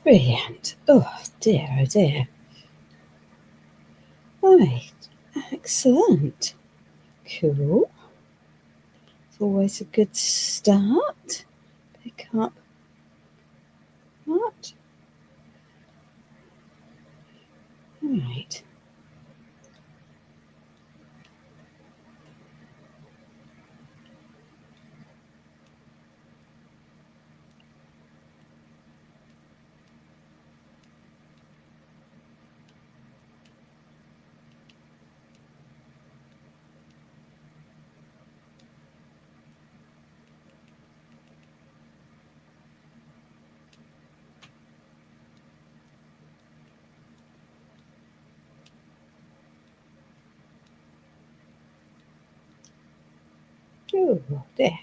Brilliant. Oh dear, oh dear. Right, excellent. Cool. It's always a good start. Pick up that. Right. Oh dear.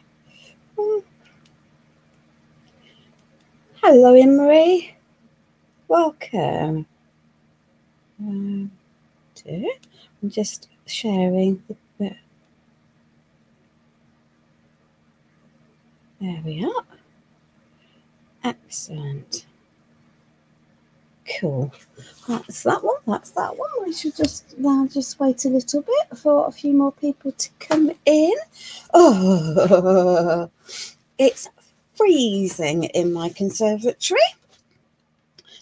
Hello, Anne-Marie. Welcome. Dear. I'm just sharing the bit. There we are. Excellent. Cool. That's that one. That's that one. We should just wait a little bit for a few more people to come in. Oh, it's freezing in my conservatory.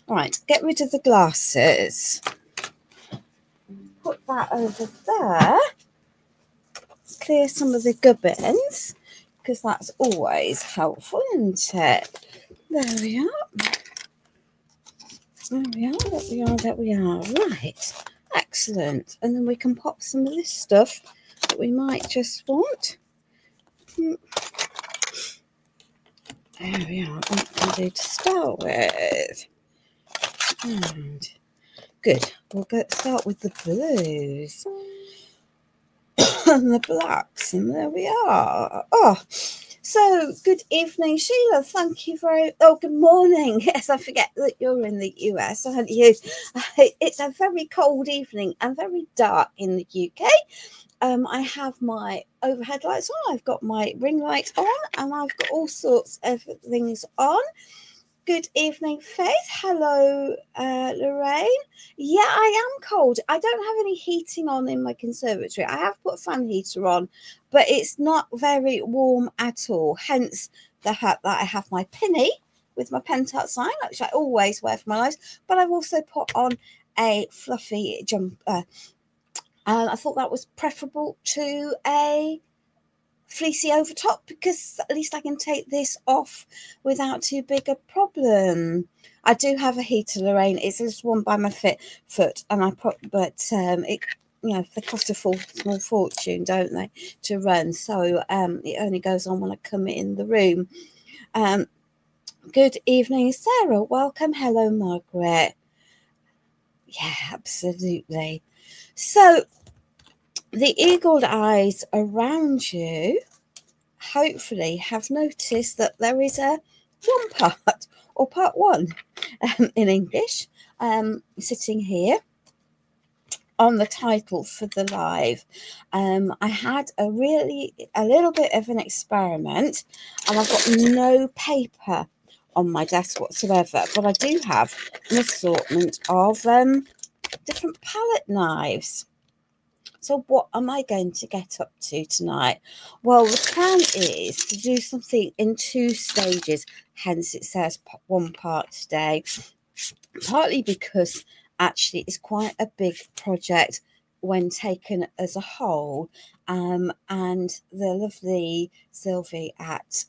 All right, get rid of the glasses. Put that over there. Clear some of the gubbins, because that's always helpful, isn't it? There we are. There we are, there we are, there we are. Right, excellent. And then we can pop some of this stuff that we might just want. There we are, what can I do to start with? And good, we'll start with the blues and the blacks, and there we are. Oh, so good evening, Sheila. Thank you very. Oh, good morning. Yes, I forget that you're in the US, aren't you? It's a very cold evening and very dark in the UK. I have my overhead lights on. I've got my ring light on, and I've got all sorts of things on. Good evening, Faith. Hello, Lorraine. Yeah, I am cold. I don't have any heating on in my conservatory. I have put a fan heater on, but it's not very warm at all. Hence the fact that I have my pinny with my Pentacolor sign, which I always wear for my lives. But I've also put on a fluffy jumper, and I thought that was preferable to a fleecy over top, because at least I can take this off without too big a problem. I do have a heater, Lorraine. It's just one by my foot, and I put, but it, you know, they cost a small fortune, don't they, to run? So it only goes on when I come in the room. Good evening, Sarah. Welcome. Hello, Margaret. Yeah, absolutely. So the eagled eyes around you hopefully have noticed that there is a one part, or part one in English, sitting here on the title for the live. I had a little bit of an experiment, and I've got no paper on my desk whatsoever, but I do have an assortment of different palette knives. So what am I going to get up to tonight? Well, the plan is to do something in 2 stages, hence it says one part today, partly because actually it's quite a big project when taken as a whole, and the lovely Sylvie at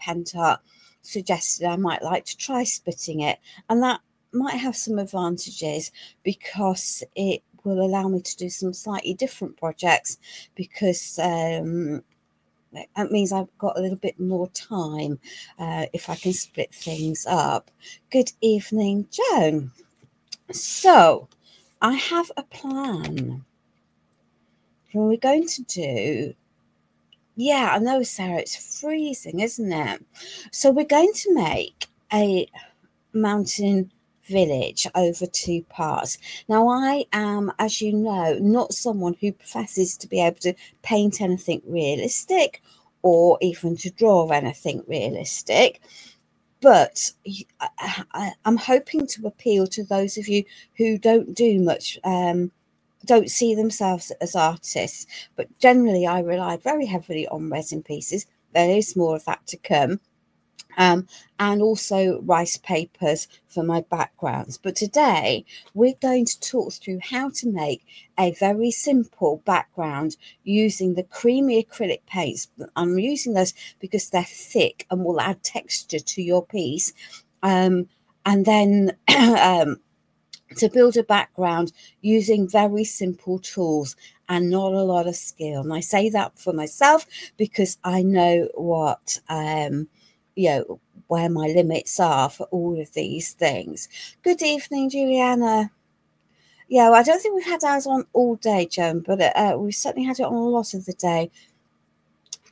Penta suggested I might like to try splitting it, and that might have some advantages because it will allow me to do some slightly different projects, because that means I've got a little bit more time if I can split things up. Good evening, Joan. So I have a plan. What we're going to do, yeah, I know, Sarah, it's freezing, isn't it? So we're going to make a mountain village over 2 parts. Now, I am, as you know, not someone who professes to be able to paint anything realistic or even to draw anything realistic. But I'm hoping to appeal to those of you who don't do much, don't see themselves as artists. But generally, I rely very heavily on resin pieces. There is more of that to come. And also rice papers for my backgrounds. But today we're going to talk through how to make a very simple background using the creamy acrylic paints. I'm using those because they're thick and will add texture to your piece. And then to build a background using very simple tools and not a lot of skill. And I say that for myself because I know what where my limits are for all of these things. Good evening, Juliana. Yeah, well, I don't think we've had ours on all day, Joan, but we've certainly had it on a lot of the day.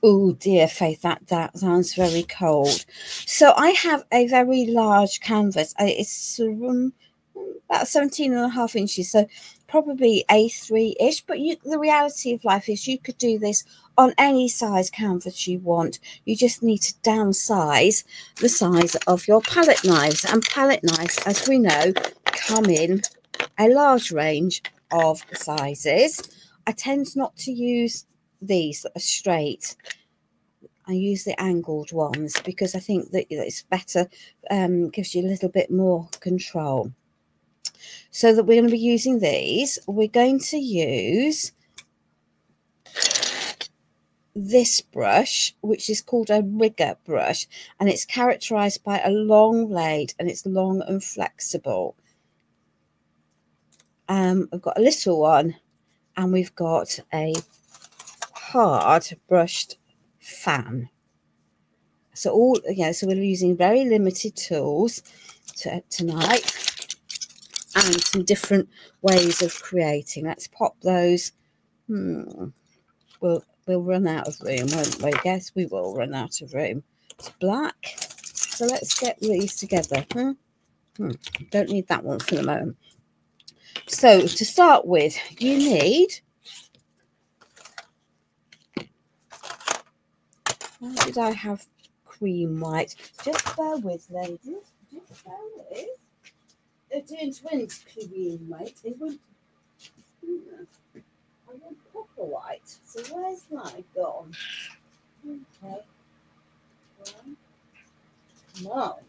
Oh dear, Faith, that sounds very cold. So I have a very large canvas. It's about 17.5 inches, so probably A3-ish. But the reality of life is you could do this on any size canvas you want. You just need to downsize the size of your palette knives. And palette knives, as we know, come in a large range of sizes. I tend not to use these that are straight. I use the angled ones because I think that it's better, gives you a little bit more control. So that we're going to be using these. We're going to use this brush, which is called a rigger brush, and it's characterized by a long blade, and it's long and flexible. I've got a little one, and we've got a hard brushed fan. So so we're using very limited tools tonight, and some different ways of creating. Let's pop those. We'll run out of room, won't we? Yes, we will run out of room. It's black. So let's get these together. Don't need that one for the moment. So to start with, you need... Why did I have cream white? Just bear with, ladies. Just bear with. They're doing twins cream white. They won't... I want copper white. So where's mine gone? Okay. Well,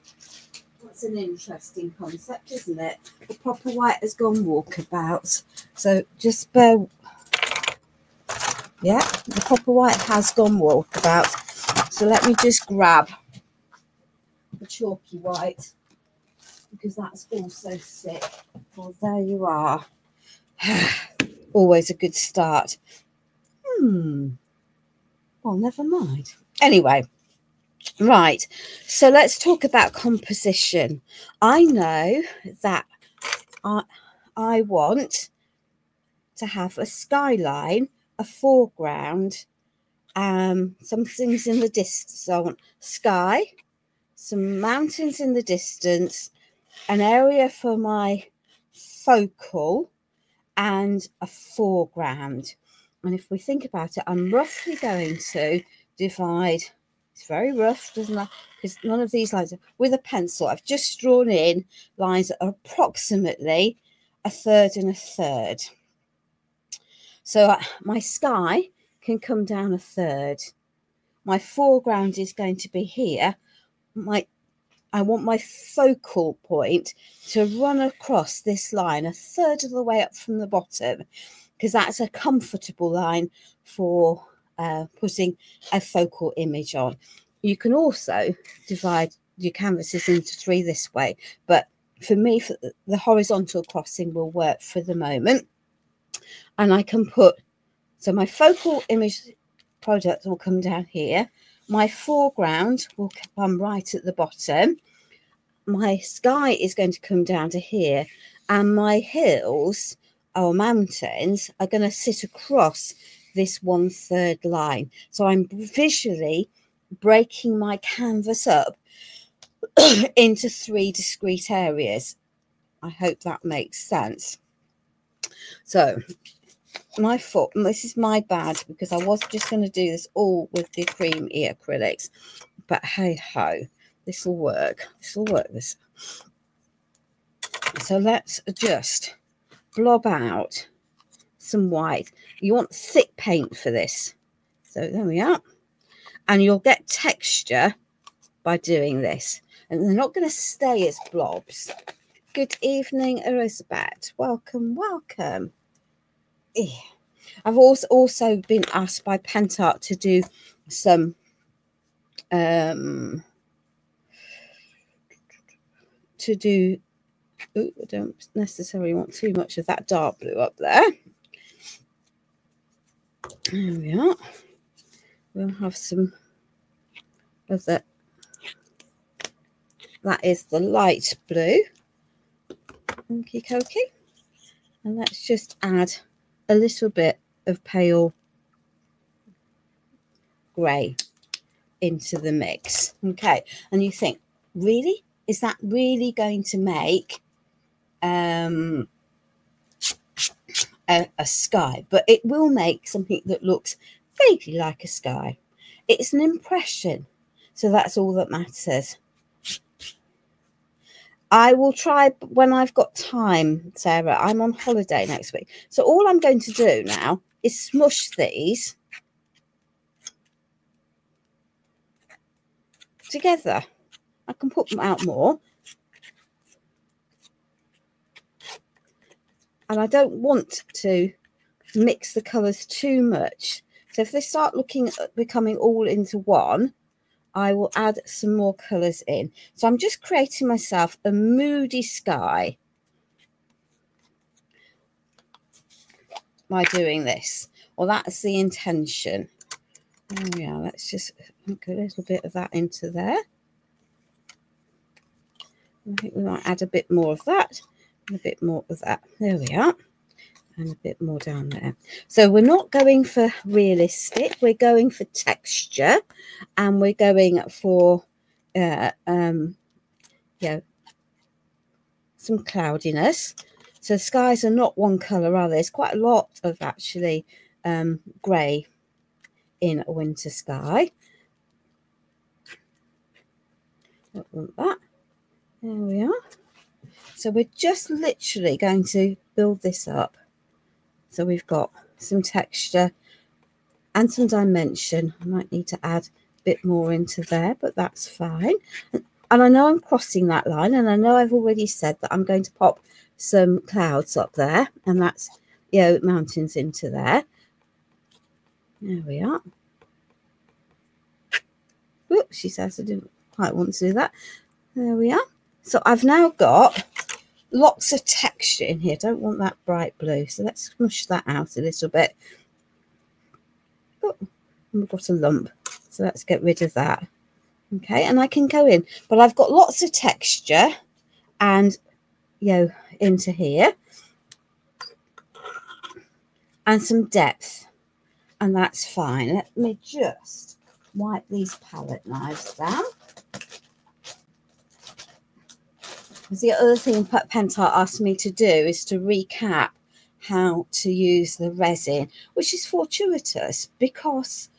that's an interesting concept, isn't it? The copper white has gone walkabout. So just bear. Yeah, the copper white has gone walkabout. So let me just grab the chalky white because that's also thick. Well, there you are. Always a good start. Well, never mind. Anyway, right. So let's talk about composition. I know that I want to have a skyline, a foreground, some things in the distance. So I want sky, some mountains in the distance, an area for my focal, and a foreground. And if we think about it, I'm roughly going to divide. It's very rough, doesn't it? Because none of these lines are with a pencil. I've just drawn in lines that are approximately a third and a third. So my sky can come down a third. My foreground is going to be here. I want my focal point to run across this line a third of the way up from the bottom, because that's a comfortable line for putting a focal image on. You can also divide your canvases into 3 this way, but for me, the horizontal crossing will work for the moment. And I can so my focal image product will come down here. My foreground will come right at the bottom. My sky is going to come down to here, and my hills or mountains are going to sit across this 1/3 line. So I'm visually breaking my canvas up into 3 discrete areas. I hope that makes sense. So this is my bad, because I was just going to do this all with the creamy acrylics, but hey ho, this will work. This will work. This. So let's just blob out some white. You want thick paint for this. So there we are. And you'll get texture by doing this. And they're not going to stay as blobs. Good evening, Elizabeth. Welcome, welcome. I've also been asked by Pentart to do some I don't necessarily want too much of that dark blue up there. There we are. We'll have some of that. That is the light blue. Okie dokie. And let's just add a little bit of pale grey into the mix. Okay. And you think, really? Is that really going to make a sky? But it will make something that looks vaguely like a sky. It's an impression. So that's all that matters. I will try when I've got time, Sarah. I'm on holiday next week. So all I'm going to do now is smush these together. I can put them out more. And I don't want to mix the colours too much. So if they start becoming all into one, I will add some more colours in. So I'm just creating myself a moody sky by doing this. Well, that's the intention. Oh yeah, let's just put a little bit of that into there. I think we might add a bit more of that and a bit more of that. There we are. And a bit more down there. So we're not going for realistic. We're going for texture, and we're going for some cloudiness. So skies are not one colour, are they? There's quite a lot of actually grey in a winter sky. Don't want that. There we are. So we're just literally going to build this up. So we've got some texture and some dimension. I might need to add a bit more into there, but that's fine. And I know I'm crossing that line, and I know I've already said that I'm going to pop some clouds up there, and that's, mountains into there. There we are. Oops, she says I didn't quite want to do that. There we are. So I've now got lots of texture in here. Don't want that bright blue, so let's smush that out a little bit. Oh, we've got a lump, so let's get rid of that. Okay, and I can go in, but I've got lots of texture and into here, and some depth, and that's fine. Let me just wipe these palette knives down. The other thing Pentart asked me to do is to recap how to use the resin, which is fortuitous because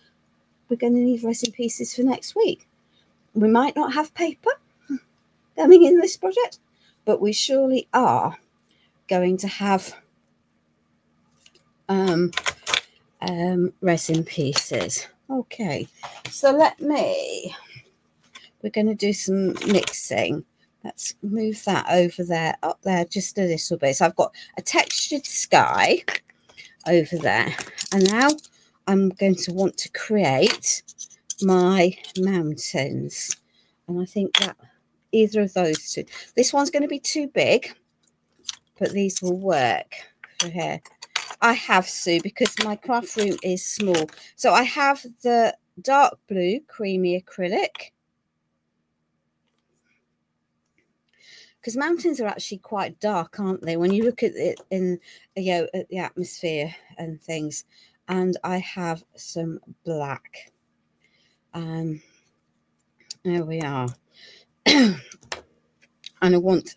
we're going to need resin pieces for next week. We might not have paper coming in this project, but we surely are going to have resin pieces. Okay, so we're going to do some mixing. Let's move that over there, up there just a little bit. So I've got a textured sky over there. And now I'm going to want to create my mountains. And I think that either of those two. This one's going to be too big, but these will work for here. I have, Sue, because my craft room is small. So I have the dark blue creamy acrylic. Because mountains are actually quite dark, aren't they? When you look at it in, at the atmosphere and things. And I have some black. There we are. And I want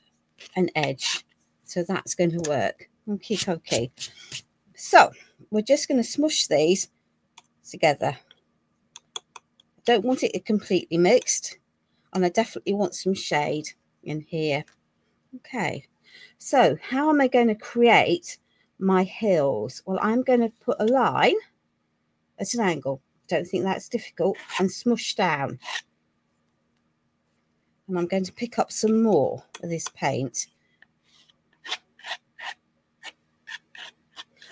an edge. So that's going to work. Okay. So we're just going to smush these together. Don't want it completely mixed. And I definitely want some shade in here. Okay, so how am I going to create my hills? Well, I'm going to put a line at an angle. Don't think that's difficult. And smush down. And I'm going to pick up some more of this paint.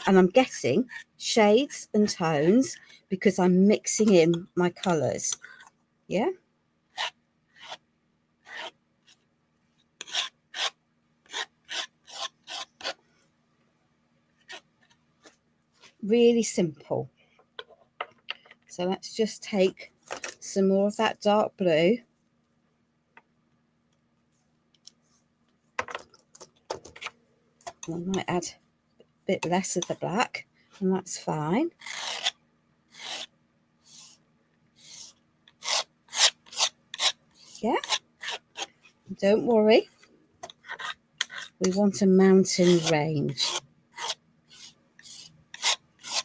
And I'm getting shades and tones because I'm mixing in my colours. Yeah. Really simple. So let's just take some more of that dark blue. I might add a bit less of the black, and that's fine. Yeah, don't worry. We want a mountain range.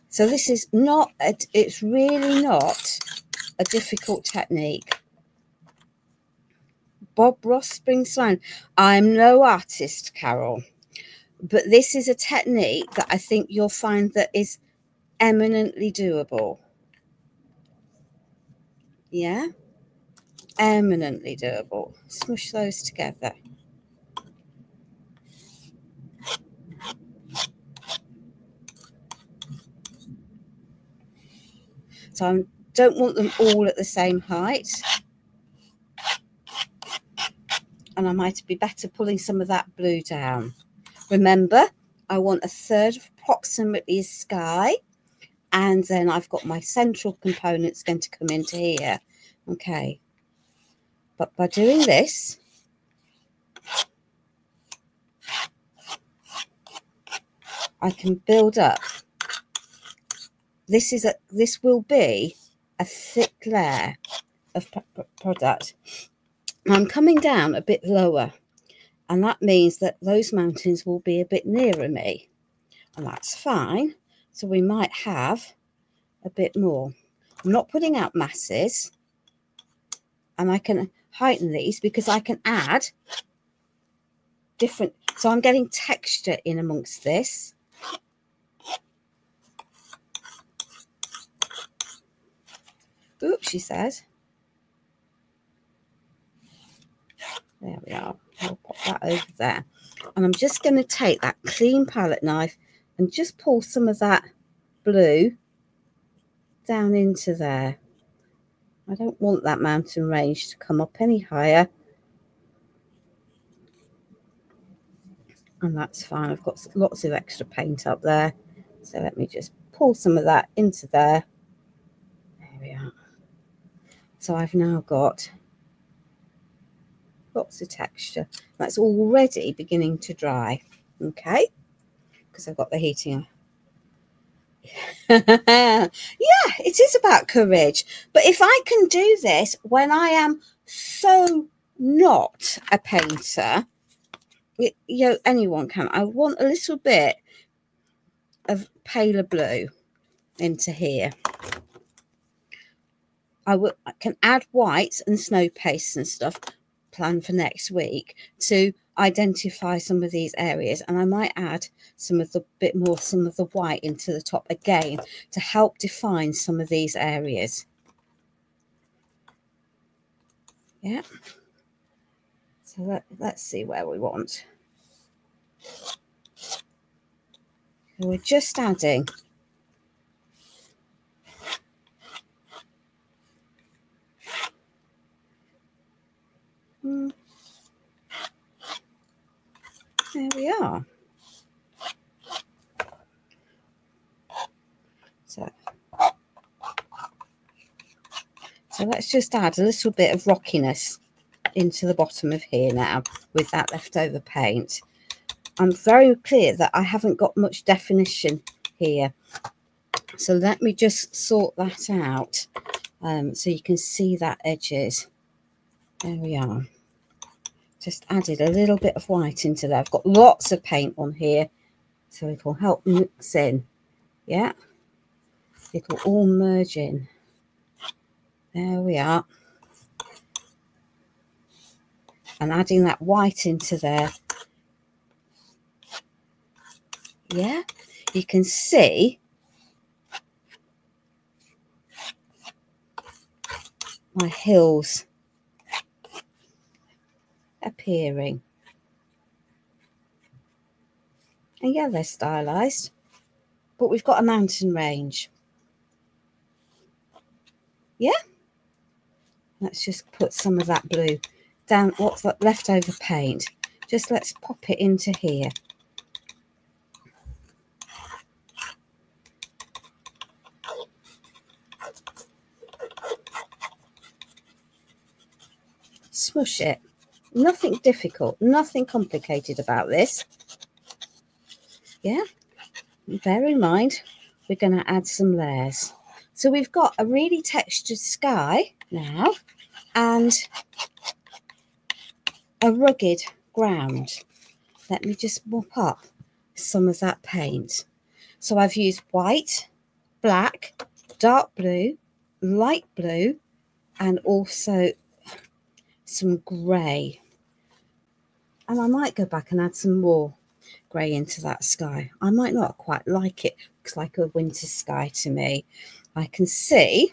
So this is not, it's really not a difficult technique. Bob Ross Spring Slime. I'm no artist, Carol, but this is a technique that I think you'll find that is eminently doable. Yeah, eminently doable. Smush those together. So I don't want them all at the same height. And I might be better pulling some of that blue down. Remember, I want a third of approximately sky. And then I've got my central components going to come into here. Okay. But by doing this, I can build up. This will be a thick layer of product. I'm coming down a bit lower, and that means that those mountains will be a bit nearer me, and that's fine. So we might have a bit more. I'm not putting out masses, and I can heighten these because I can add different. So I'm getting texture in amongst this. Oops, she says. There we are. I'll pop that over there. And I'm just going to take that clean palette knife and just pull some of that blue down into there. I don't want that mountain range to come up any higher. And that's fine. I've got lots of extra paint up there. So let me just pull some of that into there. There we are. So I've now got lots of texture. That's already beginning to dry. Okay. Because I've got the heating on. Yeah, it is about courage. But if I can do this when I am so not a painter, anyone can. I want a little bit of paler blue into here. I can add whites and snow pastes and stuff planned for next week to identify some of these areas, and I might add some of the white into the top again to help define some of these areas. Yeah, so let's see where we want. So we're just adding there we are. So let's just add a little bit of rockiness into the bottom of here now with that leftover paint. I'm very clear that I haven't got much definition here. So let me just sort that out so you can see that edges. There we are. Just added a little bit of white into there. I've got lots of paint on here, so it will help mix in. Yeah, it'll all merge in. There we are. and adding that white into there. Yeah, you can see my hills appearing. And yeah, they're stylized, but we've got a mountain range. Yeah, let's just put some of that blue down. What's that leftover paint? Just let's pop it into here. Smush it. Nothing difficult, nothing complicated about this. Yeah, bear in mind we're going to add some layers. So we've got a really textured sky now and a rugged ground. Let me just mop up some of that paint. So I've used white, black, dark blue, light blue, and also some grey. And I might go back and add some more grey into that sky. I might not quite like it. Looks like a winter sky to me. I can see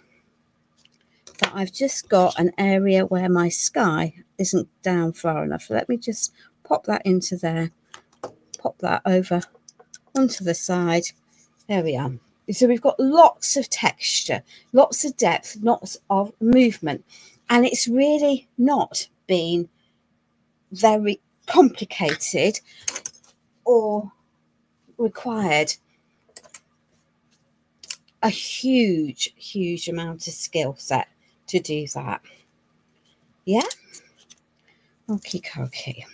that I've just got an area where my sky isn't down far enough. Let me just pop that into there. Pop that over onto the side. There we are. So we've got lots of texture, lots of depth, lots of movement. And it's really not been very complicated or required a huge amount of skill set to do that. Yeah, okay.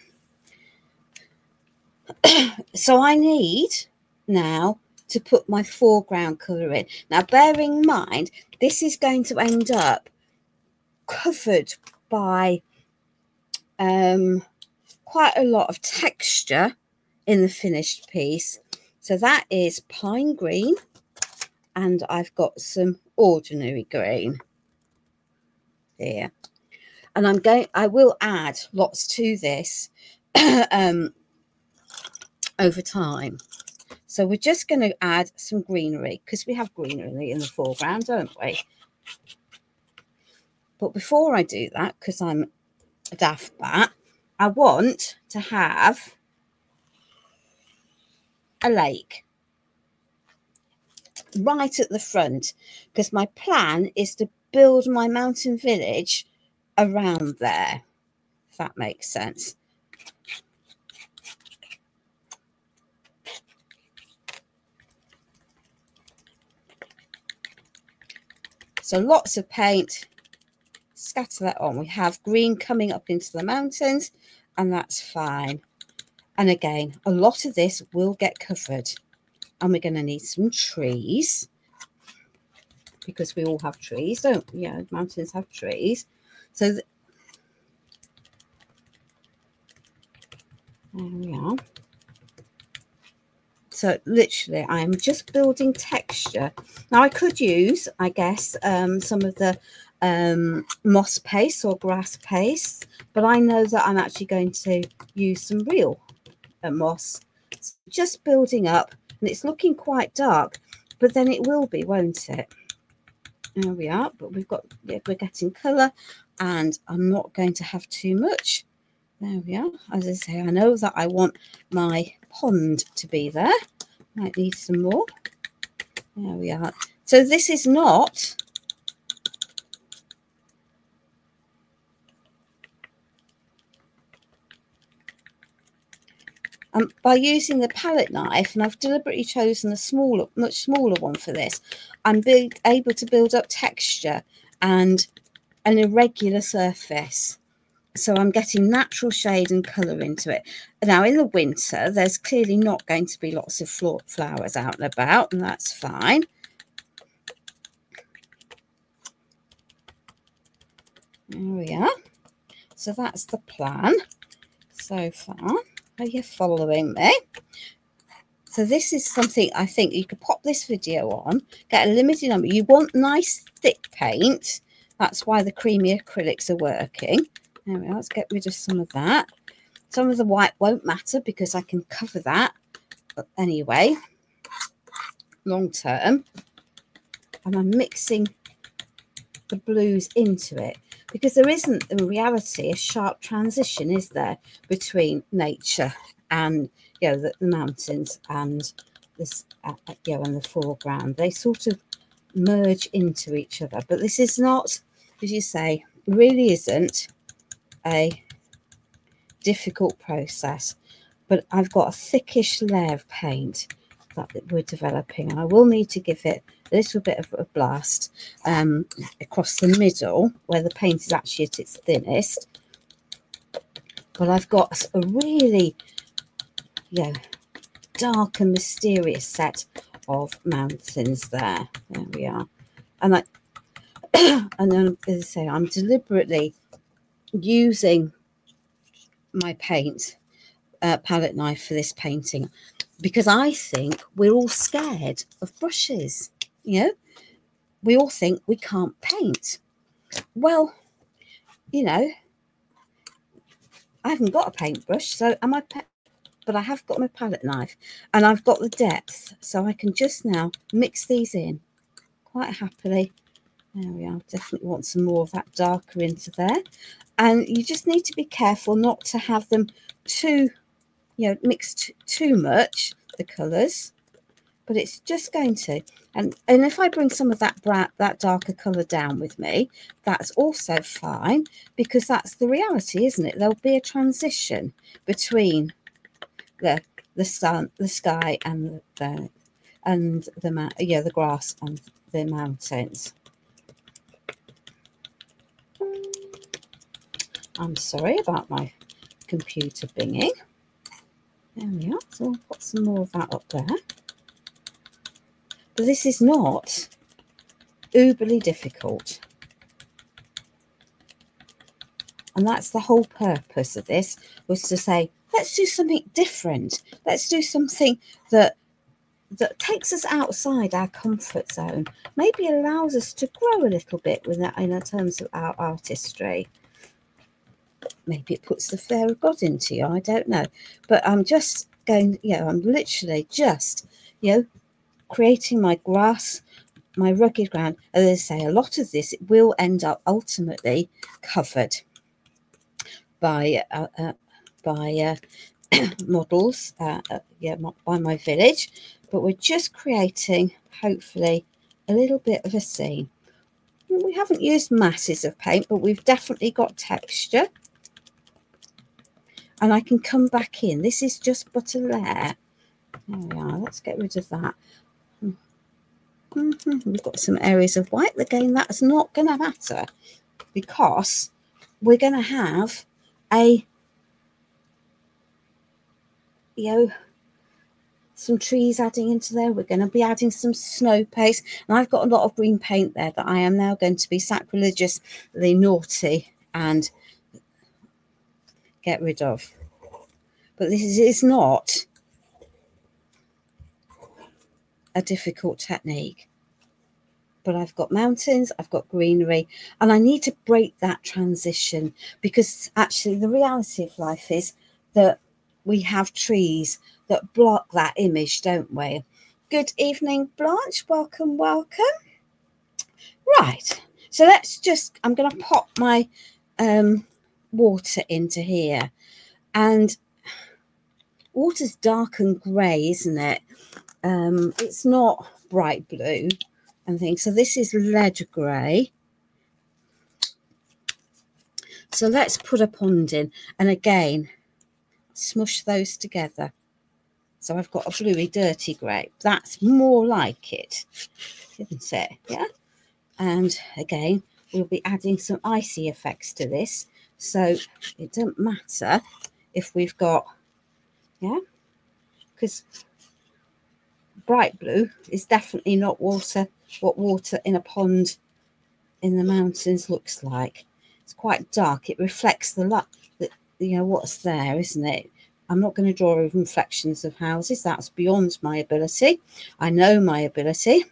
So I need now to put my foreground colour in. Now bearing in mind this is going to end up covered by quite a lot of texture in the finished piece. So that is pine green, and I've got some ordinary green here, and I will add lots to this over time. So we're just going to add some greenery because we have greenery in the foreground, don't we? But before I do that, because I'm a daft bat, I want to have a lake right at the front, because my plan is to build my mountain village around there, if that makes sense. So lots of paint, scatter that on. We have green coming up into the mountains, and that's fine. And again, a lot of this will get covered, and we're going to need some trees, because we all have trees, don't we? Yeah, mountains have trees. So there we are. So literally I'm just building texture. Now I could use, I guess, some of the moss paste or grass paste, but I know that I'm actually going to use some real moss. So just building up, and it's looking quite dark, but then it will be, won't it? There we are. But we've got, yeah, we're getting colour, and I'm not going to have too much. There we are. As I say, I know that I want my pond to be there. Might need some more. There we are. So this is not by using the palette knife, and I've deliberately chosen a smaller, much smaller one for this, I'm able to build up texture and an irregular surface. So I'm getting natural shade and colour into it. Now in the winter, there's clearly not going to be lots of flowers out and about, and that's fine. There we are. So that's the plan so far. Are you following me? So this is something I think you could pop this video on, get a limited number. You want nice thick paint. That's why the creamy acrylics are working. There we are. Let's get rid of some of that. Some of the white won't matter because I can cover that anyway, long term. And I'm mixing the blues into it because there isn't, in reality, a sharp transition, is there, between nature and, you know, the mountains and this, you know, and the foreground. They sort of merge into each other. But this is not, as you say, really isn't a difficult process. But I've got a thickish layer of paint that we're developing, and I will need to give it a little bit of a blast across the middle where the paint is actually at its thinnest. But I've got a really, you know, dark and mysterious set of mountains there. There we are. And I and then, as I say, I'm deliberately using my paint palette knife for this painting because I think we're all scared of brushes. You know, we all think we can't paint. Well, you know, I haven't got a paintbrush, so but I have got my palette knife and I've got the depth, so I can just now mix these in quite happily. There we are. Definitely want some more of that darker into there. And you just need to be careful not to have them too, you know, mixed too much, the colours. But it's just going to, and if I bring some of that darker colour down with me, that's also fine, because that's the reality, isn't it? There'll be a transition between the sun, the sky, and the grass and the mountains. I'm sorry about my computer binging. There we are. So I'll put some more of that up there. But this is not uberly difficult. And that's the whole purpose of this, was to say, let's do something different. Let's do something that takes us outside our comfort zone. Maybe allows us to grow a little bit with that in terms of our artistry. Maybe it puts the fear of God into you, I don't know. But I'm just going, you know, I'm literally just, you know, creating my grass, my rugged ground. As I say, a lot of this will end up ultimately covered by models, yeah, by my village. But we're just creating, hopefully, a little bit of a scene. We haven't used masses of paint, but we've definitely got texture. And I can come back in. This is just but a layer. There we are. Let's get rid of that. We've got some areas of white. Again, that's not going to matter because we're going to have a, you know, some trees adding into there. We're going to be adding some snow paste. And I've got a lot of green paint there that I am now going to be sacrilegiously naughty and get rid of. But this is not a difficult technique. But I've got mountains, I've got greenery, and I need to break that transition, because actually the reality of life is that we have trees that block that image, don't we? Good evening, Blanche. Welcome, welcome. Right, so let's just, I'm going to pop my water into here, and water's dark and grey, isn't it? It's not bright blue and things. So this is lead grey. So let's put a pond in, and again, smush those together. So I've got a bluey, dirty grey. That's more like it, isn't it? Yeah. And again, we'll be adding some icy effects to this. So it doesn't matter if we've got, yeah, because bright blue is definitely not water, what water in a pond in the mountains looks like. It's quite dark. It reflects the light, you know, what's there, isn't it? I'm not going to draw reflections of houses. That's beyond my ability. I know my ability.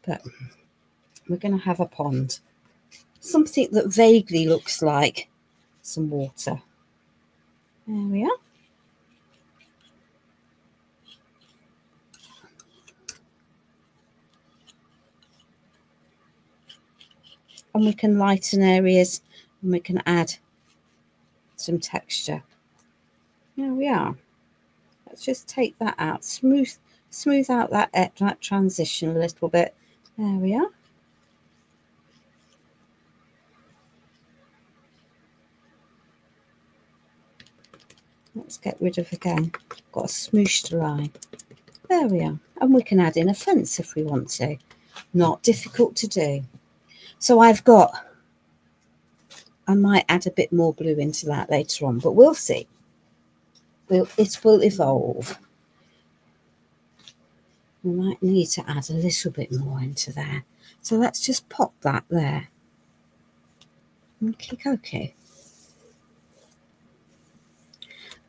But we're going to have a pond. something that vaguely looks like some water. There we are. And we can lighten areas and we can add some texture. There we are. Let's just take that out, smooth out that transition a little bit. There we are. Let's get rid of again. Got a smooshed line. There we are. And we can add in a fence if we want to. Not difficult to do. So I might add a bit more blue into that later on, but we'll see. It will evolve. We might need to add a little bit more into there. So let's just pop that there. Okay.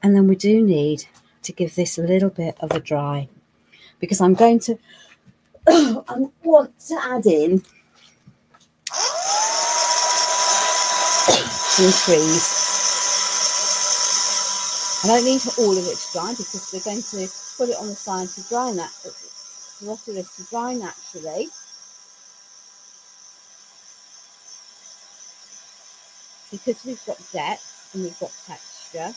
And then we do need to give this a little bit of a dry, because I'm going to I want to add in some trees. I don't need all of it to dry because we're going to put it on the side to dry the rest of this to dry naturally. Because we've got depth and we've got texture.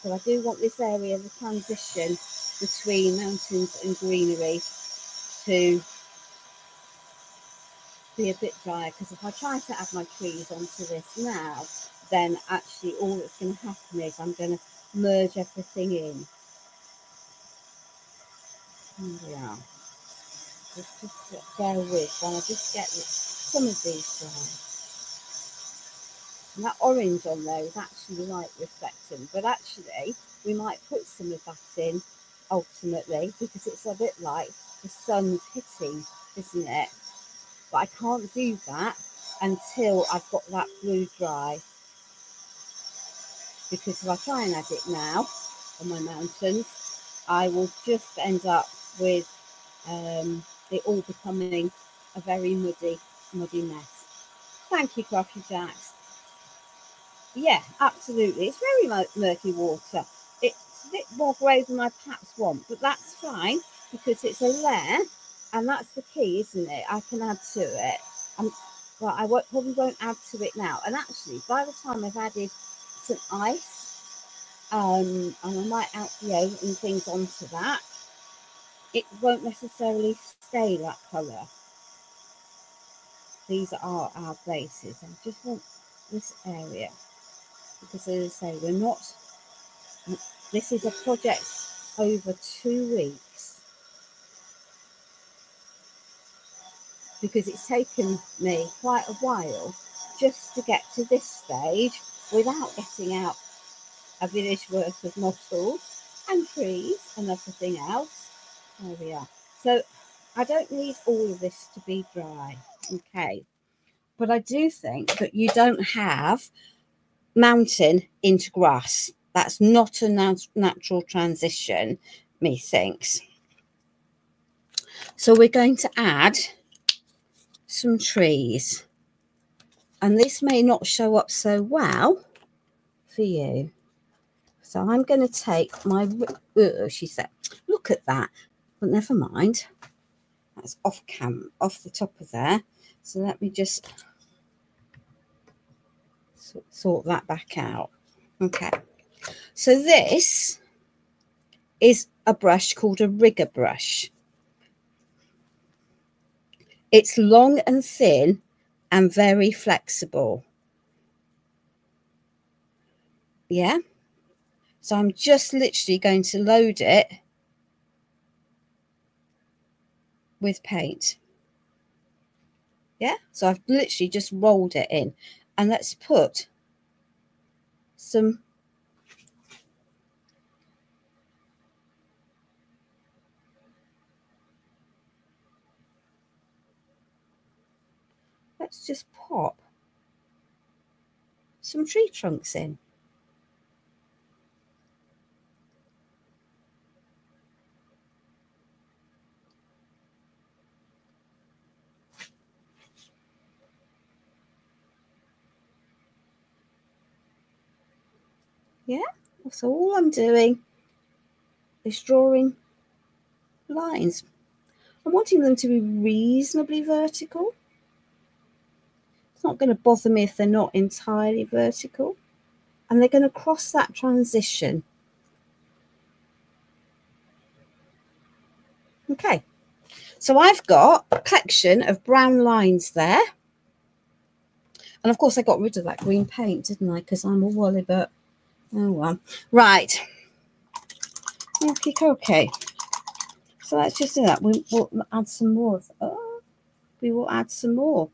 So I do want this area, the transition between mountains and greenery, to be a bit drier, because if I try to add my trees onto this now, then actually all that's going to happen is I'm going to merge everything in. Here we are. Just bear with while I just get some of these dry. And that orange on there is actually light reflecting, but actually we might put some of that in ultimately, because it's a bit like the sun's hitting, isn't it? But I can't do that until I've got that blue dry, because if I try and add it now on my mountains, I will just end up with it all becoming a very muddy mess. Thank you, Coffee Jacks. Yeah, absolutely. It's very murky water. It's a bit more grey than I perhaps want, but that's fine because it's a layer, and that's the key, isn't it? I can add to it. But I probably won't add to it now. And actually, by the time I've added some ice, and I might add, and things onto that, it won't necessarily stay that colour. These are our bases. I just want this area, because as I say, this is a project over 2 weeks, because it's taken me quite a while just to get to this stage without getting out a village worth of mottled and trees and everything else. There we are. So I don't need all of this to be dry, okay? But I do think that you don't have mountain into grass. That's not a natural transition, methinks. So we're going to add some trees. And this may not show up so well for you. So I'm going to take my... she said, look at that. But never mind. That's off the top of there. So let me just sort that back out. Okay. So this is a brush called a rigger brush. It's long and thin and very flexible. Yeah. So I'm just literally going to load it with paint. Yeah. So I've literally just rolled it in. And let's put some let's just pop some tree trunks in. Yeah, so all I'm doing is drawing lines. I'm wanting them to be reasonably vertical. It's not going to bother me if they're not entirely vertical. And they're going to cross that transition. Okay, so I've got a collection of brown lines there. And of course I got rid of that green paint, didn't I? Because I'm a wally, but oh well. Right. Okay. So let's just do that. We will add some more of we will add some more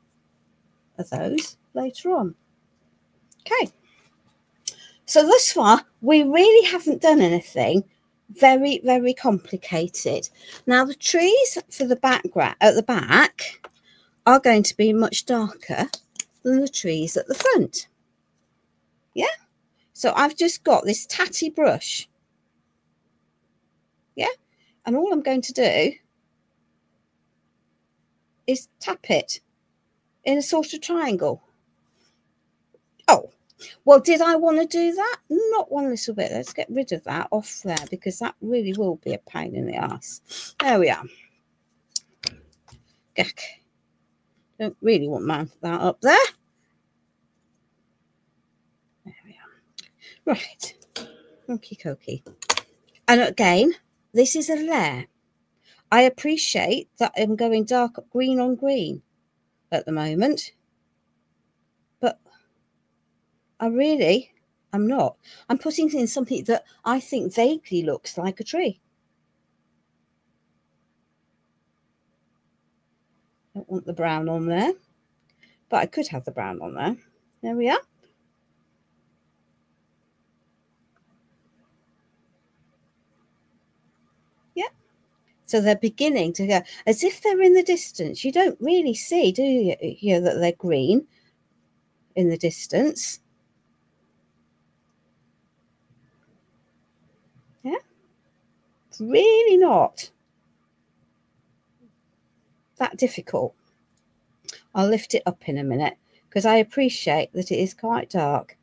of those later on. Okay. So thus far, we really haven't done anything very, very complicated. Now the trees for the background at the back are going to be much darker than the trees at the front. Yeah. So I've just got this tatty brush. Yeah. And all I'm going to do is tap it in a sort of triangle. Oh, well, did I want to do that? Not one little bit. Let's get rid of that off there because that really will be a pain in the ass. There we are. Okay. Don't really want that up there. There we are. Right. Okie. And again, this is a layer. I appreciate that I'm going dark green on green at the moment, but I'm not. I'm putting in something that I think vaguely looks like a tree. Don't want the brown on there, but I could have the brown on there. There we are. Yeah. So they're beginning to go as if they're in the distance. You don't really see, do you, here that they're green in the distance. Yeah. It's really not that difficult. I'll lift it up in a minute because I appreciate that it is quite dark.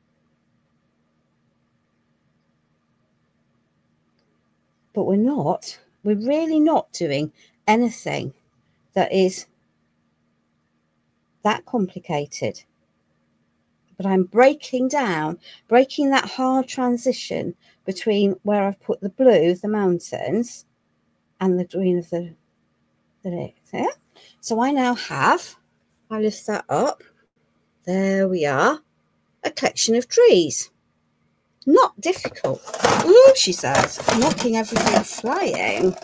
But we're really not doing anything that is that complicated. But I'm breaking that hard transition between where I've put the blue, the mountains, and the green of the lake. Yeah? So I now have, I lift that up, there we are, a collection of trees. Not difficult. Ooh, she says, knocking everything flying.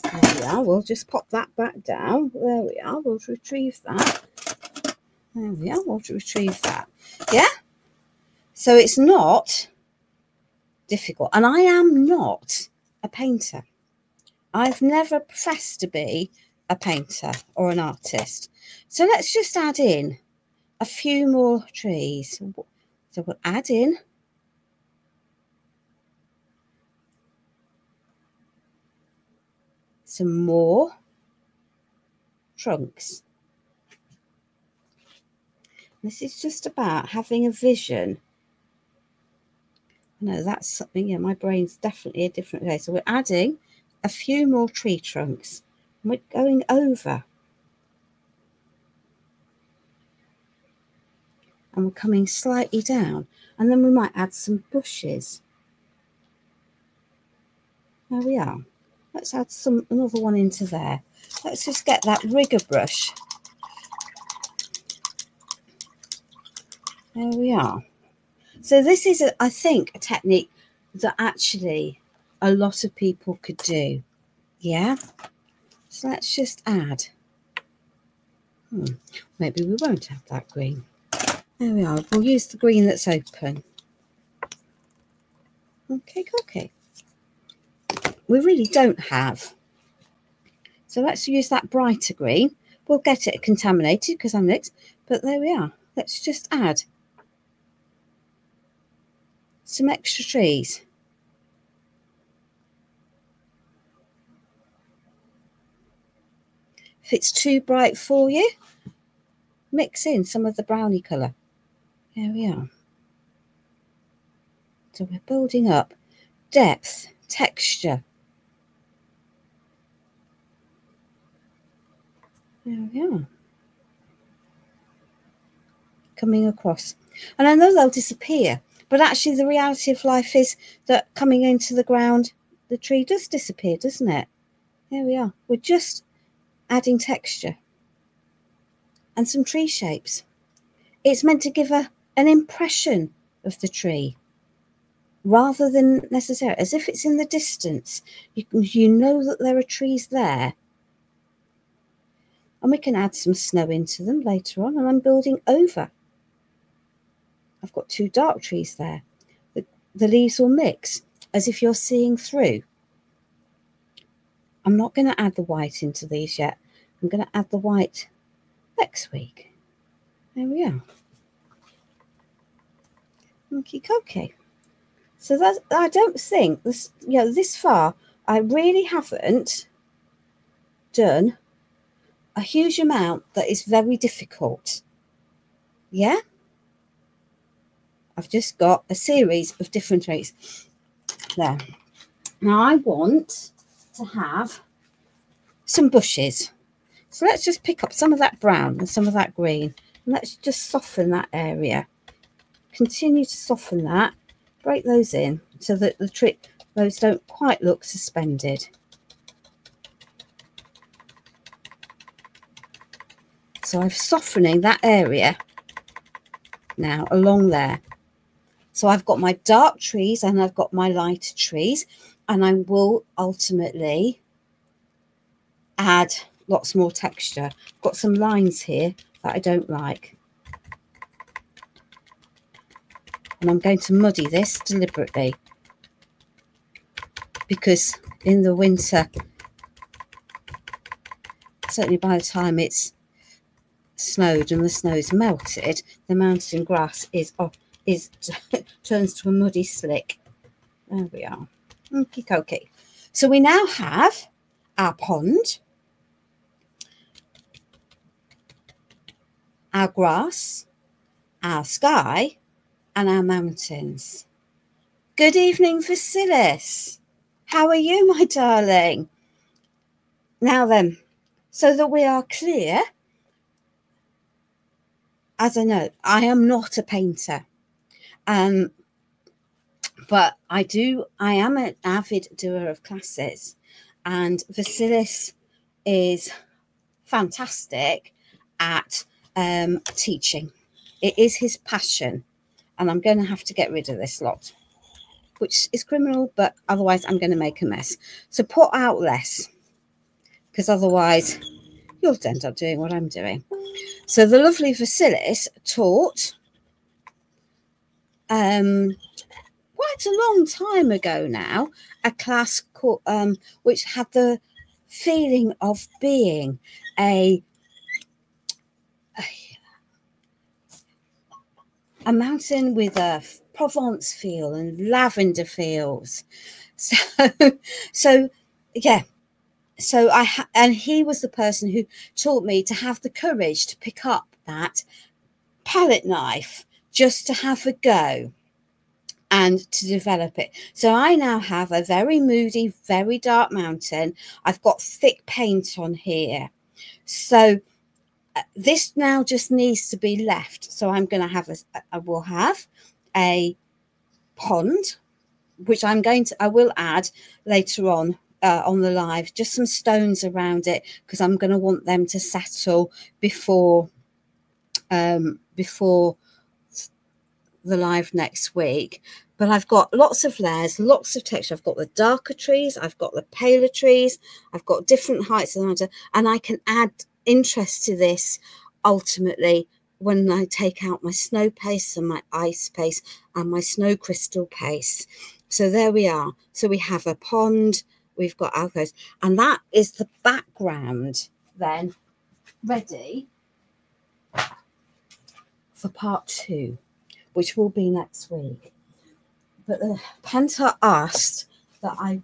There we are. We'll just pop that back down. There we are. We'll retrieve that. There we are. We'll retrieve that. Yeah? So it's not difficult. And I am not a painter. I've never professed to be a painter or an artist. So let's just add in a few more trees. So we'll add in some more trunks. This is just about having a vision. No, that's something, yeah, my brain's definitely a different way. So we're adding a few more tree trunks. And we're going over. And we're coming slightly down. And then we might add some bushes. There we are. Let's add another one into there. Let's just get that rigger brush. There we are. So this is, I think, a technique that actually a lot of people could do. Yeah. So let's just add. Maybe we won't have that green. There we are. We'll use the green that's open. Okay. We really don't have. So let's use that brighter green. We'll get it contaminated because I'm mixed. But there we are. Let's just add some extra trees. If it's too bright for you, mix in some of the brownie colour. There we are. So we're building up depth, texture. There we are. Coming across. And I know they'll disappear, but actually the reality of life is that coming into the ground, the tree does disappear, doesn't it? There we are. We're just adding texture and some tree shapes. It's meant to give an impression of the tree rather than necessarily as if it's in the distance. You know that there are trees there. And we can add some snow into them later on, and I'm building over. I've got 2 dark trees there. The leaves will mix as if you're seeing through. I'm not going to add the white into these yet. I'm going to add the white next week. There we are. Okay. So that's, I don't think this, this far, I really haven't done a huge amount that is very difficult. Yeah? I've just got a series of different traits there. Now I want to have some bushes. So let's just pick up some of that brown and some of that green. And let's just soften that area. Continue to soften that. Break those in so that those don't quite look suspended. So I'm softening that area now along there. So I've got my dark trees and I've got my lighter trees, and I will ultimately add lots more texture. I've got some lines here that I don't like. And I'm going to muddy this deliberately because in the winter, certainly by the time it's snowed and the snow's melted, the mountain grass turns to a muddy slick. There we are. Okay. So we now have our pond, our grass, our sky, and our mountains. Good evening, Vasilis. How are you, my darling? Now then, so that we are clear, as I know, I am not a painter, but I am an avid doer of classes, and Vasilis is fantastic at teaching. It is his passion. And I'm going to have to get rid of this lot, which is criminal, but otherwise I'm going to make a mess. So put out less, because otherwise you'll end up doing what I'm doing. So the lovely Vasilis taught quite a long time ago now, a class called, which had the feeling of being a mountain with a Provence feel and lavender feels. So yeah. So and he was the person who taught me to have the courage to pick up that palette knife just to have a go and to develop it. So I now have a very moody, very dark mountain. I've got thick paint on here. So this now just needs to be left. So I'm going to have I will have a pond, which I will add later on the live, just some stones around it, because I'm going to want them to settle before the live next week. But I've got lots of layers, lots of texture. I've got the darker trees, I've got the paler trees, I've got different heights, and I can add interest to this ultimately when I take out my snow paste and my ice paste and my snow crystal paste. So there we are. So we have a pond, we've got alcoves, and that is the background then ready for part 2, which will be next week. But the Penta asked that I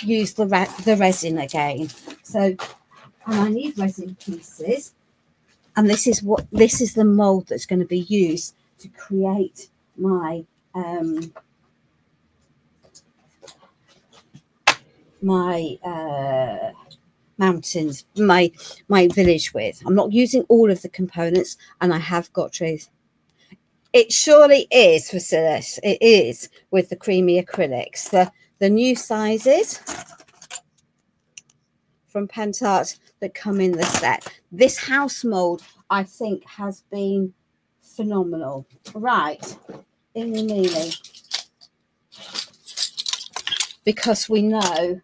use the resin again. So, and I need resin pieces And this is the mold that's going to be used to create my mountains, my village with. I'm not using all of the components, and I have got trays. It surely is, Vasilis. It is, with the creamy acrylics. The new sizes from Pentart that come in the set. This house mold, I think, has been phenomenal. Right, in the meaning, because we know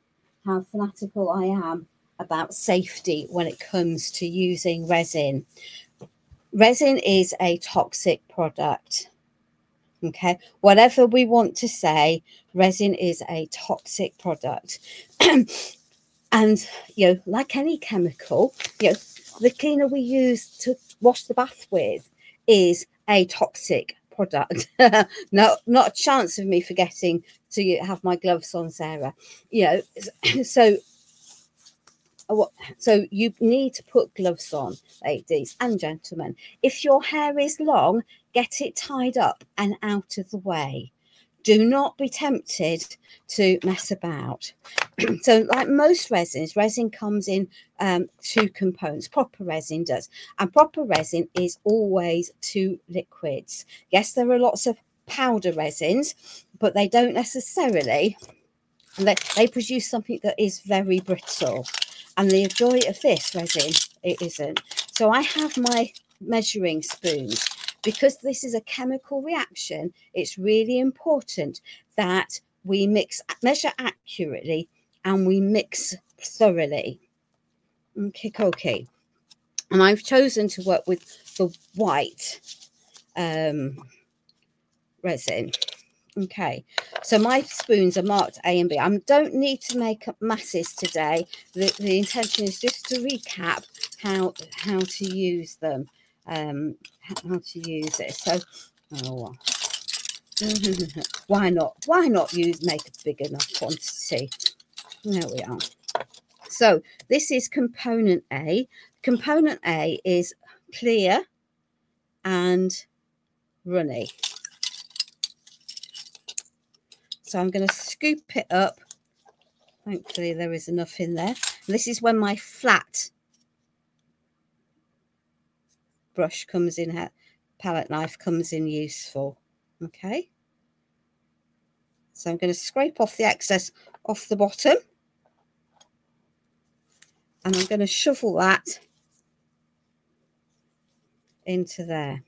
how fanatical I am about safety when it comes to using resin. Resin is a toxic product. Okay, whatever we want to say, resin is a toxic product. And, you know, like any chemical, you know, the cleaner we use to wash the bath with is a toxic product. No, not a chance of me forgetting to have my gloves on, Sarah. You know, so you need to put gloves on, ladies and gentlemen. If your hair is long, get it tied up and out of the way. Do not be tempted to mess about. So like most resins, resin comes in 2 components. Proper resin does. And proper resin is always 2 liquids. Yes, there are lots of powder resins, but they don't necessarily, they produce something that is very brittle. And the joy of this resin, it isn't. So I have my measuring spoons. Because this is a chemical reaction, it's really important that we measure accurately, and we mix thoroughly. Okay. And I've chosen to work with the white resin. Okay, so my spoons are marked A and B. I don't need to make up masses today. The intention is just to recap how to use them. How to use it. So why not make a big enough quantity? There we are. So this is component A. Component A is clear and runny. So I'm going to scoop it up. Hopefully there is enough in there. This is when my flat brush comes in, palette knife comes in useful. Okay, so I'm going to scrape off the excess off the bottom, and I'm going to shovel that into there.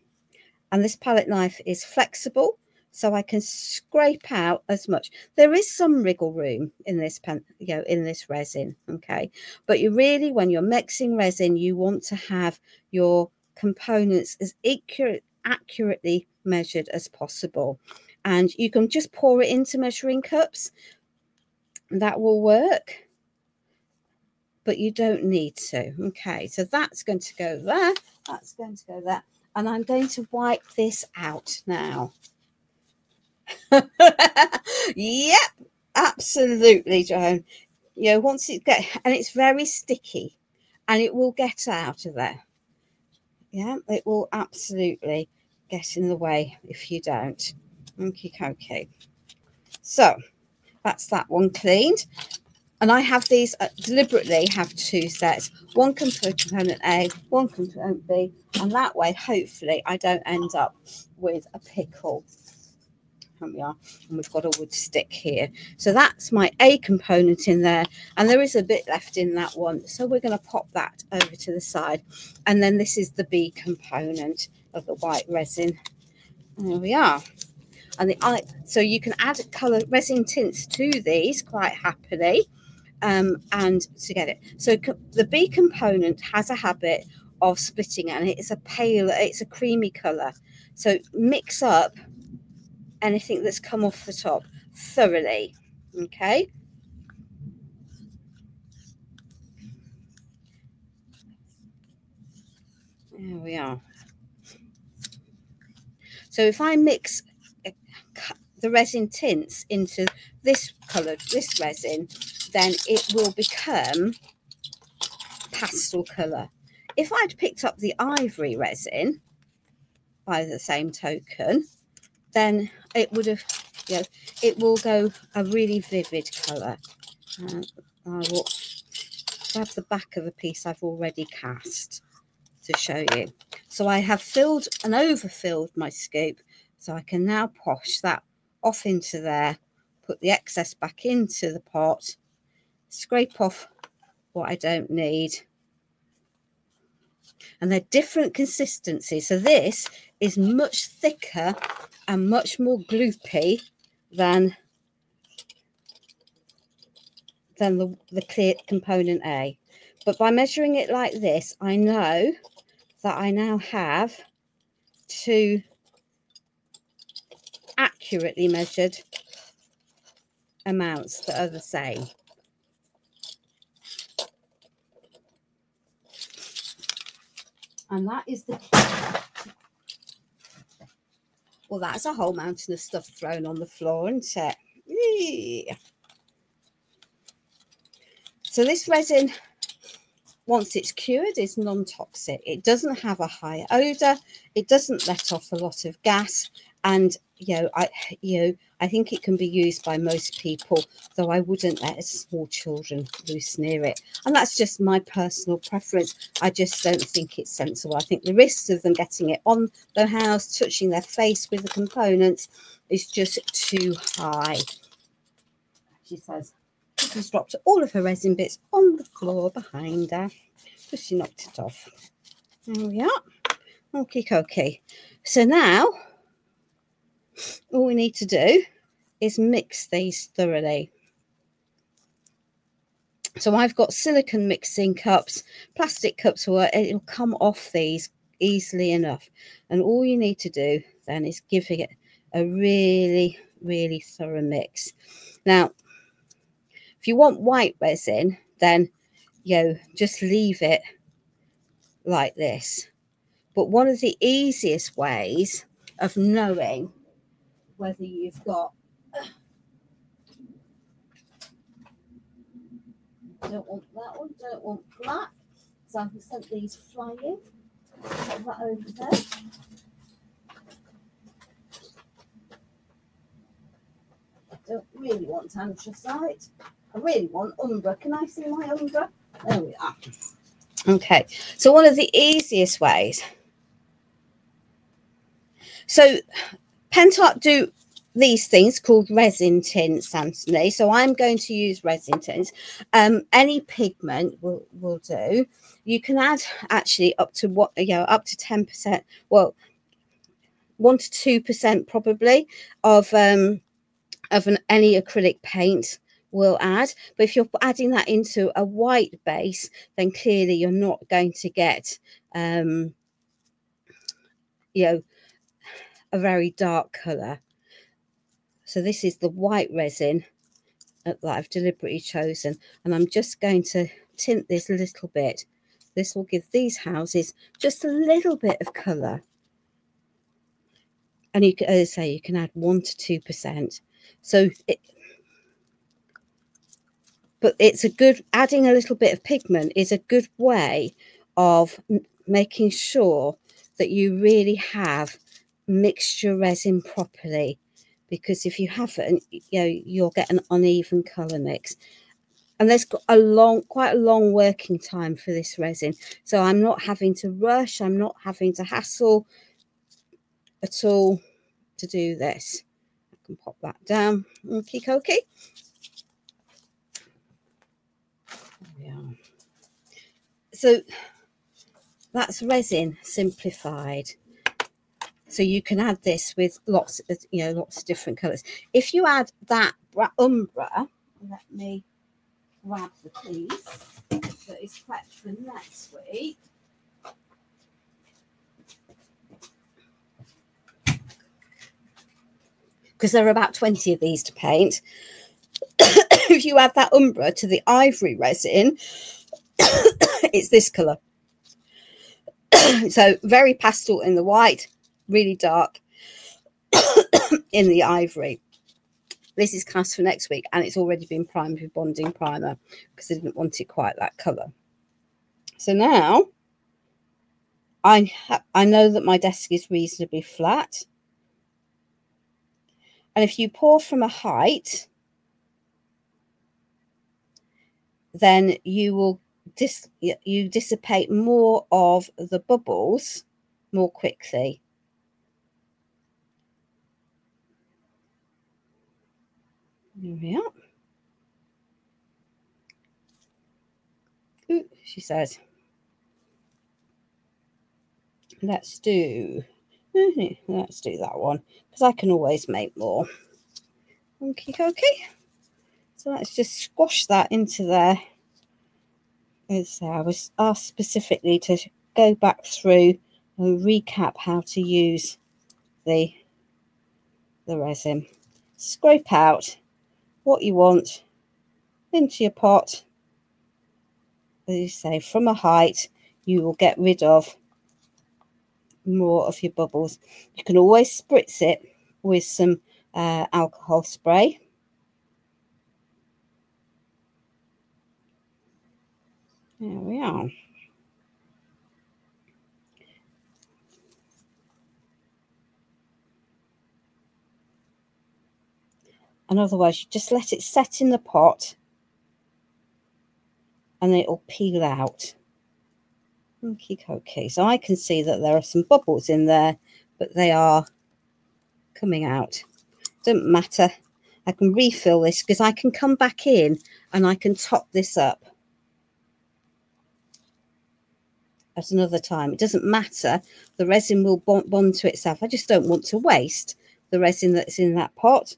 And this palette knife is flexible, so I can scrape out as much. There is some wriggle room in this in this resin. Okay, but you really, when you're mixing resin, you want to have your components as accurately measured as possible. And you can just pour it into measuring cups. That will work, but you don't need to. Okay, so that's going to go there. That's going to go there. And I'm going to wipe this out now. Yep, absolutely, Joan. You know, once it gets, and it's very sticky, and it will get out of there. Yeah, it will absolutely get in the way if you don't. Okay. So that's that one cleaned. And I have these, deliberately have 2 sets. One comes for component A, one component B. And that way, hopefully, I don't end up with a pickle. Here we are. And we've got a wood stick here. So that's my A component in there. And there is a bit left in that one. So we're going to pop that over to the side. And then this is the B component of the white resin. There we are. And so you can add colour resin tints to these quite happily. And to get it. So the B component has a habit of splitting, and it's a creamy colour. So mix up anything that's come off the top thoroughly. Okay. There we are. So if I mix the resin tints into this resin, then it will become pastel colour. if I'd picked up the ivory resin by the same token, then it would have, you know, it will go a really vivid colour. I will grab the back of a piece I've already cast to show you. So I have filled and overfilled my scoop, so I can now push that off into there, put the excess back into the pot, scrape off what I don't need. And they're different consistencies. So this is much thicker and much more gloopy than the clear component A. But by measuring it like this, I know that I now have two accurately measured amounts that are the same. And that is the... Well, that's a whole mountain of stuff thrown on the floor, isn't it? Yeah. So this resin, once it's cured, is non-toxic. It doesn't have a high odour. It doesn't let off a lot of gas. And I think it can be used by most people, though I wouldn't let small children loose near it. And that's just my personal preference. I just don't think it's sensible. I think the risks of them getting it on the house, touching their face with the components, is just too high. She says she's dropped all of her resin bits on the floor behind her because she knocked it off. There we are. Okie dokie. So now all we need to do is mix these thoroughly. So I've got silicone mixing cups, plastic cups, where it'll come off these easily enough. And all you need to do then is give it a really, really thorough mix. Now, if you want white resin, then just leave it like this. But one of the easiest ways of knowing whether you've got, don't want that one, don't want black, so I can send these flying. Put that over there. I don't really want anthracite. I really want umber. Can I see my umber? There we are. Okay, so one of the easiest ways. So Pentacolor do these things called resin tints, Anthony. So I'm going to use resin tints. Any pigment will do. You can add actually up to up to 10%. Well, 1 to 2% probably of any acrylic paint will add. But if you're adding that into a white base, then clearly you're not going to get a very dark colour. So this is the white resin that I've deliberately chosen, and I'm just going to tint this a little bit. This will give these houses just a little bit of colour. And you can, as I say, you can add 1 to 2%. So but it's a good, adding a little bit of pigment is a good way of making sure that you really have mixed your resin properly. Because if you haven't, you'll get an uneven colour mix. And there's got quite a long working time for this resin. So I'm not having to rush. I'm not having to hassle at all to do this. I can pop that down. Okie dokie. Yeah. So that's resin simplified. So you can add this with lots of different colours. If you add that umber, let me grab the piece that is prepped for next week. Because there are about 20 of these to paint. If you add that umber to the ivory resin, it's this colour. So very pastel in the white, really dark in the ivory. This is cast for next week, and it's already been primed with bonding primer because I didn't want it quite that colour. So now I know that my desk is reasonably flat. And if you pour from a height, then you will dissipate more of the bubbles more quickly. There we are. Ooh, she says, let's do that one, because I can always make more. Okay. So let's just squash that into there. As I was asked specifically to go back through and recap how to use the resin. Scrape out what you want into your pot. As you say, from a height, you will get rid of more of your bubbles. You can always spritz it with some alcohol spray. There we are. And otherwise, you just let it set in the pot and it'll peel out. Okay. So I can see that there are some bubbles in there, but they are coming out. Doesn't matter. I can refill this because I can come back in and I can top this up at another time. It doesn't matter. The resin will bond to itself. I just don't want to waste the resin that's in that pot.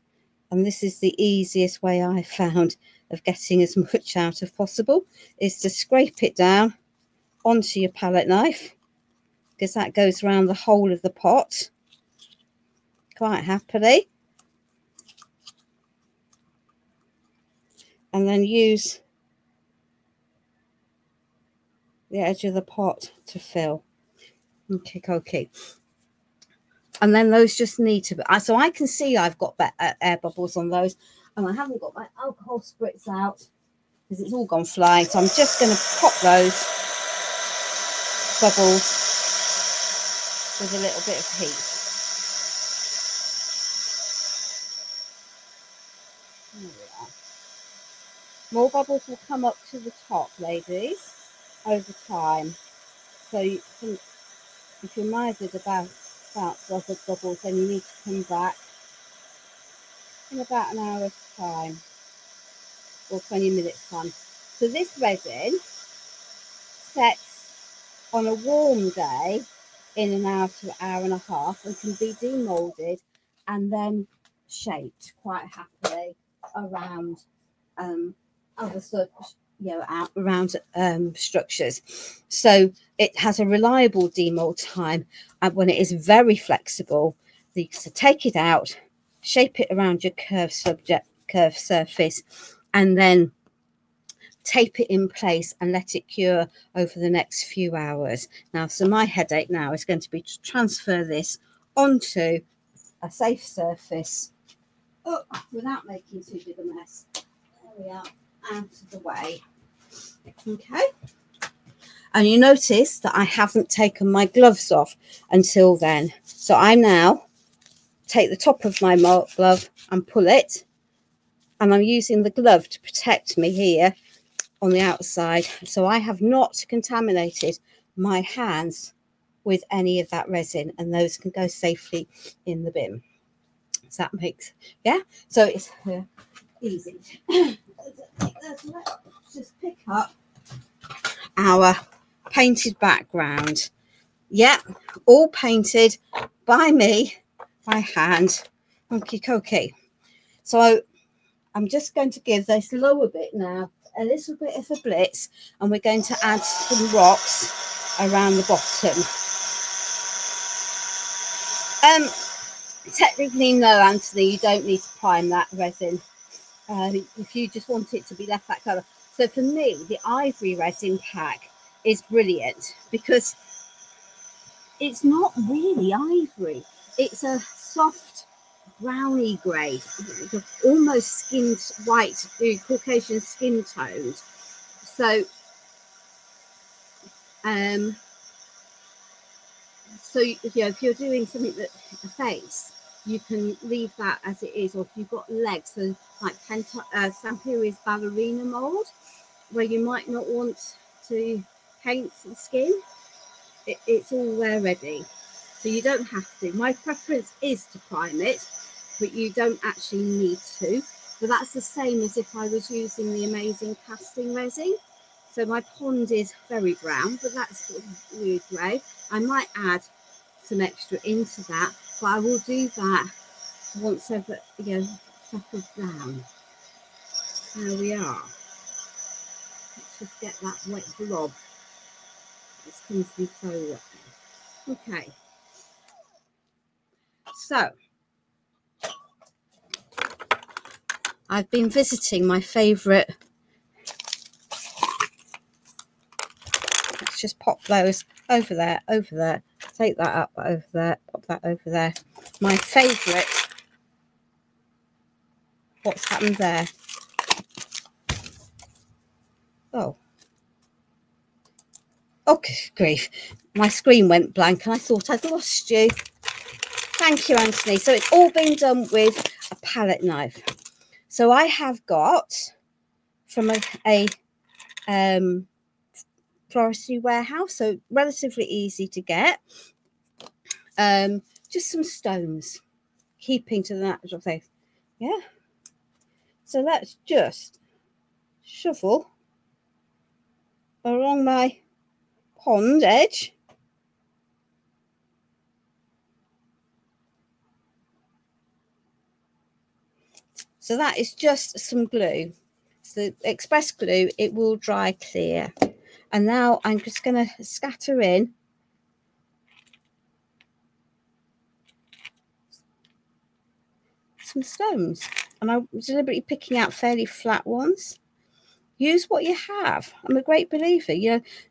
And this is the easiest way I've found of getting as much out as possible, is to scrape it down onto your palette knife, because that goes around the whole of the pot quite happily. And then use the edge of the pot to fill. Okay. And then those just need to be, so I can see I've got air bubbles on those, and I haven't got my alcohol spritz out because it's all gone flying. So I'm just going to pop those bubbles with a little bit of heat. There we are. More bubbles will come up to the top, ladies, over time. So you can, if you're minded about bubbles, then you need to come back in about an hour's time or 20 minutes time. So this resin sets on a warm day in an hour to an hour and a half and can be demolded and then shaped quite happily around other sort of, around structures. So it has a reliable demold time, and when it is very flexible, you can take it out, shape it around your curved surface, and then tape it in place and let it cure over the next few hours. Now, so my headache now is going to be to transfer this onto a safe surface without making too big a mess. There we are, out of the way. Okay. And you notice that I haven't taken my gloves off until then. So I now take the top of my glove and pull it, and I'm using the glove to protect me here on the outside, so I have not contaminated my hands with any of that resin, and those can go safely in the bin. Does that make sense? Yeah, so it's easy. Let's just pick up our painted background. Yeah, all painted by me by hand. Okay. So I'm just going to give this lower bit now a little bit of a blitz, and we're going to add some rocks around the bottom. Technically, no, Anthony, you don't need to prime that resin if you just want it to be left that colour. So for me, the ivory resin pack is brilliant because it's not really ivory. It's a soft browny grey, almost skinned white, Caucasian skin toned. So So, if you're doing something that a face, you can leave that as it is. Or if you've got legs, so like Stamperi's ballerina mold, where you might not want to paint the skin, it's all there ready. So you don't have to. My preference is to prime it, but you don't actually need to. But that's the same as if I was using the amazing casting resin. So my pond is very brown, but that's really grey. I might add some extra into that, but I will do that once I've settled down. There we are. Let's just get that wet blob. It's going to be so wet. Okay. So I've been visiting my favourite. Let's just pop those over there, over there. Take that up over there, pop that over there. My favourite. What's happened there? Oh. Oh, grief. My screen went blank and I thought I'd lost you. Thank you, Anthony. So it's all been done with a palette knife. So I have got from a floristry warehouse, so relatively easy to get. Just some stones, keeping to the natural thing. Yeah. So let's just shovel along my pond edge. So that is just some glue. So express glue, it will dry clear. And now I'm just going to scatter in some stones. And I'm deliberately picking out fairly flat ones. Use what you have. I'm a great believer.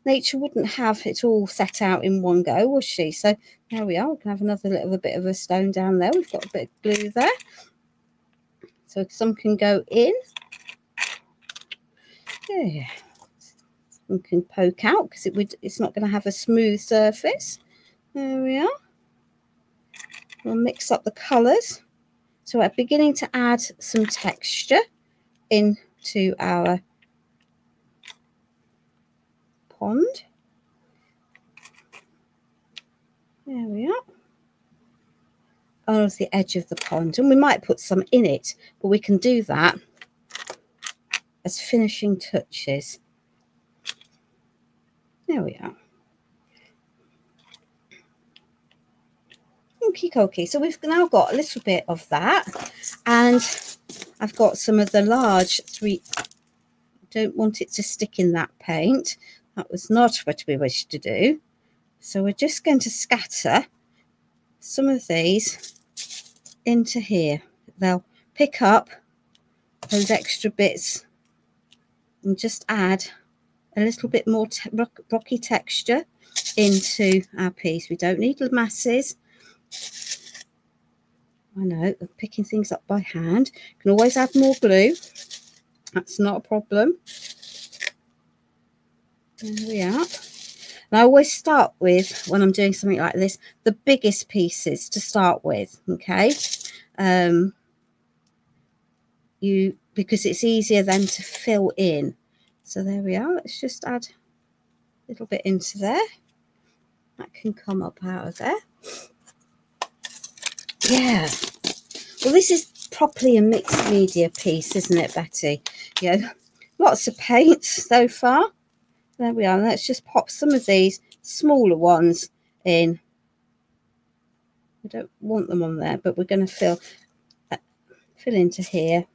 Nature wouldn't have it all set out in one go, would she? So there we are. We can have another little bit of a stone down there. We've got a bit of glue there. So some can go in. Yeah. Some can poke out because it's not going to have a smooth surface. There we are. We'll mix up the colours. So we're beginning to add some texture into our pond. There we are. On the edge of the pond, and we might put some in it, but we can do that as finishing touches. There we are. Okie dokie. So we've now got a little bit of that, and I've got some of the large three. Don't want it to stick in that paint. That was not what we wished to do. So we're just going to scatter some of these into here. They'll pick up those extra bits and just add a little bit more rocky texture into our piece. We don't need masses. I know, I'm picking things up by hand. You can always add more glue. That's not a problem. There we are. And I always start with, when I'm doing something like this, the biggest pieces to start with, okay? Because it's easier then to fill in. So there we are. Let's just add a little bit into there. That can come up out of there. Yeah. Well, this is properly a mixed media piece, isn't it, Betty? Yeah. Lots of paint so far. There we are. Let's just pop some of these smaller ones in. We don't want them on there, but we're going to fill into here.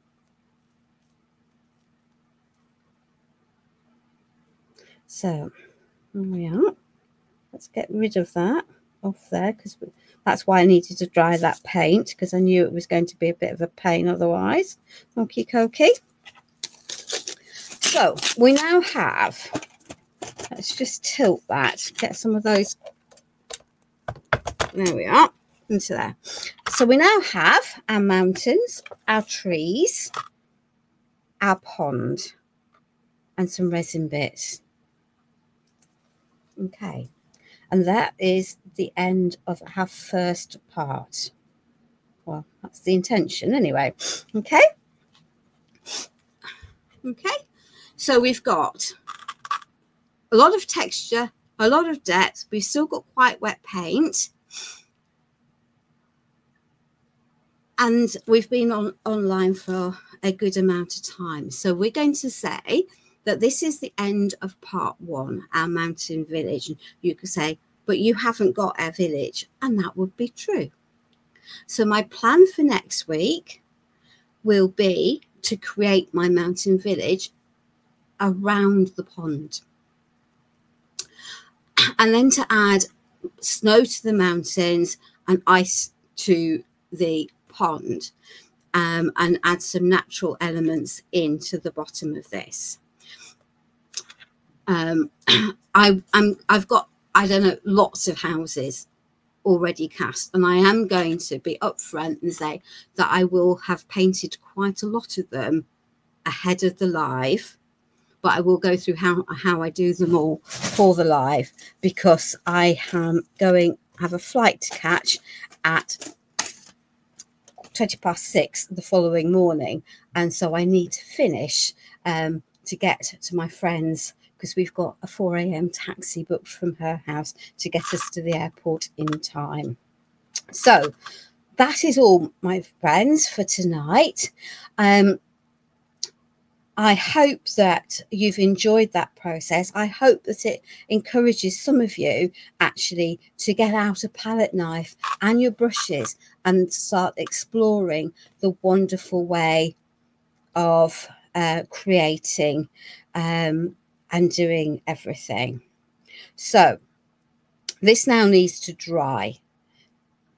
So there we are. Let's get rid of that off there, because that's why I needed to dry that paint, because I knew it was going to be a bit of a pain otherwise. Okie dokie. So we now have, let's just tilt that, get some of those. There we are, into there. So we now have our mountains, our trees, our pond, and some resin bits. Okay. And that is the end of our first part. Well, that's the intention anyway. Okay. Okay. So we've got a lot of texture, a lot of depth. We've still got quite wet paint. And we've been online for a good amount of time. So we're going to say that this is the end of part 1, our mountain village. And you could say, but you haven't got our village. And that would be true. So my plan for next week will be to create my mountain village around the pond. And then to add snow to the mountains and ice to the pond, and add some natural elements into the bottom of this. I've got, I don't know, lots of houses already cast, and I am going to be upfront and say that I will have painted quite a lot of them ahead of the live, but I will go through how I do them all for the live, because I am going to have a flight to catch at 6:20 the following morning, and so I need to finish to get to my friend's, because we've got a 4 a.m. taxi booked from her house to get us to the airport in time. So that is all, my friends, for tonight. I hope that you've enjoyed that process. I hope that it encourages some of you actually to get out a palette knife and your brushes and start exploring the wonderful way of creating and doing everything. So this now needs to dry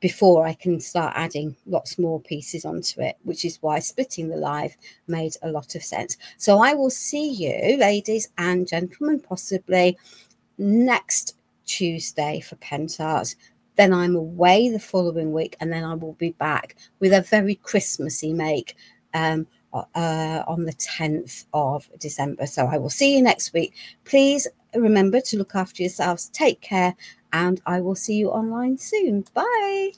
before I can start adding lots more pieces onto it, which is why splitting the live made a lot of sense. So I will see you, ladies and gentlemen, possibly next Tuesday for Pentart. Then I'm away the following week, and then I will be back with a very Christmassy make on the 10th of December. So I will see you next week. Please remember to look after yourselves. Take care. And I will see you online soon. Bye.